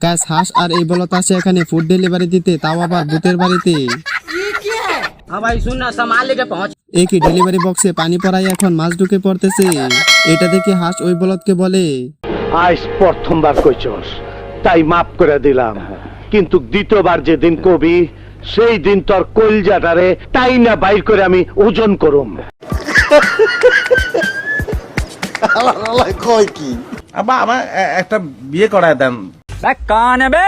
Guys হাঁস আর এই বলদ আসে এখানে ফুড ডেলিভারি দিতে, তাও আবার ভূতের বাড়িতে। हाँ भाई सुन ना, सामान लेके पहुंच। একই ডেলিভারি বক্সে পানি পড়াই এখন মাছ ঢুকে পড়তেছে। এটা দেখে হাঁস ওই বলদকে বলে, আজ প্রথমবার কইছস তাই মাফ করে দিলাম, কিন্তু দ্বিতীয়বার যেদিন কবি সেই দিন তোর কলজাটারে তাই না বাইর করে আমি ওজন করুম। কয় কি আব্বা আমার একটা বিয়ে করায় দেন। कौन है बे?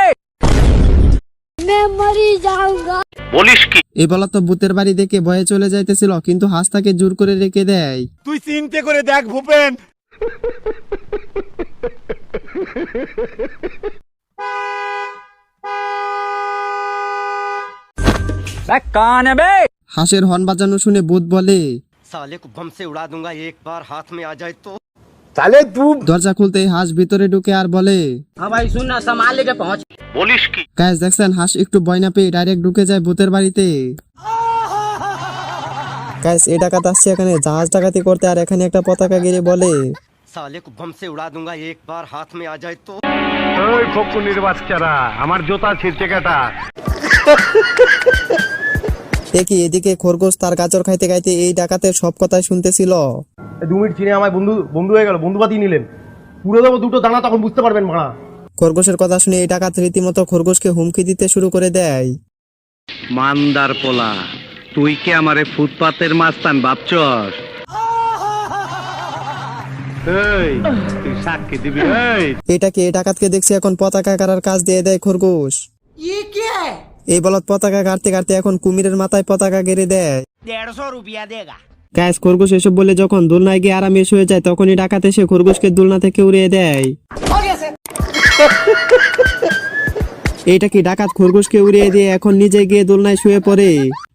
मैं मरी जाऊंगा। বলিস কি? এই বলদ তো ভূতের বাড়ি দেখে ভয়ে চলে যাইতেছিল, কিন্তু হাঁস তাকে জোর করে রেখে দেয়। তুই চিন্তা করে দেখ ভূপেন। कौन है बे? হাঁসের হর্ন বাজানো শুনে ভূত বলে, साले को बम से उड़ा दूंगा एक बार हाथ में आ जाए तो। তাহলে তুই দরজা খুলতে হাঁস ভিতরে ঢুকে আর বলে, हाँ भाई सुन ना, सामान लेके पहुंच। বলিস কি? গাইস দেখছেন হাঁস একটু ভয় না পেয়ে ডাইরেক্ট ঢুকে যায় ভূতের বাড়িতে। গাইস এই ডাকাত আসছে এখানে জাহাজ ডাকাতি করতে, আর এখানে একটা পতাকা গিরে বলে, साले को बम से उड़ा दूंगा एक बार हाथ में आ जाए तो। ওই ফকুনির বাচ্চারা আমার জুতা ছিঁড়তে কেটা। দেখি এদিকে খরগোশ তার গাজর খাইতে খাইতে এই ডাকাতের সব কথাই শুনতেছিল। 2 মিনিট চিনে আমার বন্ধু হয়ে গেল, বন্ধুবাদী নিলেন, পুরো দেবো দুটো দানা, তখন বুঝতে পারবেন মারা। খরগোশের কথা শুনে এই ডাকাত রীতিমতো খরগোশকে হুমকি দিতে শুরু করে দেয়। মান্দার পোলা, তুই কি আমারে ফুটপাতের মাস্তান ভাবছস? এই তুই সাক্ষী দিবি? এটাকে এই ডাকাতকে দেখছি এখন পতাকা কাটার কাজ দিয়ে দেয় খরগোশ। এই বলদ পতাকা কাটতে কাটতে এখন কুমিরের মাথায় পতাকা গেড়ে দেয়। 150 रुपया देगा। গাইস খরগোশ এসব বলে যখন দোলনায় গিয়ে আরামে শুয়ে যায়, তখনই ডাকাত এসে খরগোশকে দোলনা থেকে উড়িয়ে দেয়। এইটা কি ডাকাত খরগোশকে উড়িয়ে দিয়ে এখন নিজে গিয়ে দোলনায় শুয়ে পড়ে।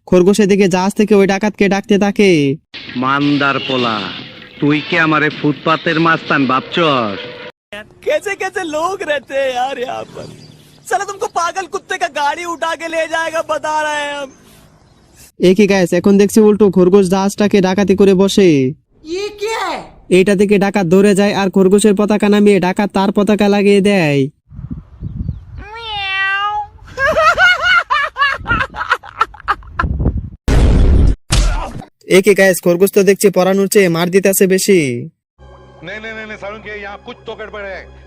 খরগোশের দিকে জাহাজ থেকে ওই ডাকাতকে ডাকতে থাকে। মান্দার পোলা, তুই কি আমারে ফুটপাতের মাস্তান ভাবছস? कैसे कैसे लोग रहते हैं यार यहाँ पर। साला तुमको पागल कुत्ते का गाड़ी उठा के ले जाएगा, बता रहे हैं हम। একই গাইস এখন দেখছি উল্টো খরগোশ জাহাজটাকে ডাকাতি করে বসে। এইটা থেকে ডাকাত দৌড়ে যায় আর খরগোশের পতাকা নামিয়ে ডাকাত তার পতাকা লাগিয়ে দেয়। একই গাইস খরগোশ তো দেখছি পরানোর চেয়ে মার দিতেছে বেশি।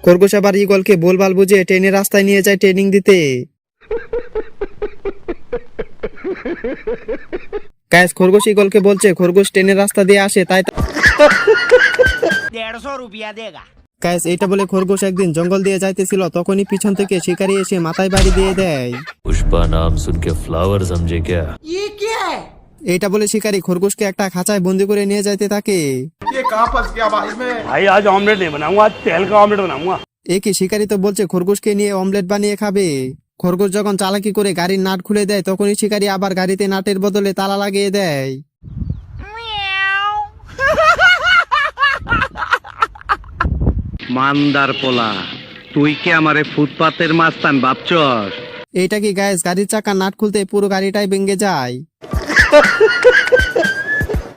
খরগোশ আবার ইগলকে বলবাল বুঝে ট্রেনের রাস্তায় নিয়ে যায় ট্রেনিং দিতে। গাইস খরগোশ ইগলকে বলছে খরগোশ ট্রেনের রাস্তা দিয়ে আসে, তাই 150 रुपया देगा। গাইস এটা বলে খরগোশ একদিন জঙ্গল দিয়ে যাইতেছিল, তখনই পিছন থেকে শিকারি এসে মাথায় বাড়ি দিয়ে দেয়। पुष्पा नाम सुन के फ्लावर समझे क्या? এইটা বলে শিকারি খরগোশকে একটা খাঁচায় বন্দি করে নিয়ে যাইতে থাকে। ভাই আজ অমলেট नहीं बनाऊंगा, आज तेल का ऑमलेट बनाऊंगा। একই শিকারি তো বলছে খরগোশকে নিয়ে অমলেট বানিয়ে খাবে। খরগোশ যখন চালাকি করে গাড়ির নাট খুলে দেয়, তখনই শিকারি আবার গাড়িতে নাটের বদলে তালা লাগিয়ে দেয়। মান্দার পোলা, তুই কি আমারে ফুটপাতের মাস্তান ভাবছস? এইটা কি গাইস গাড়ির চাকা নাট খুলতে পুরো গাড়িটাই ভেঙে যায়।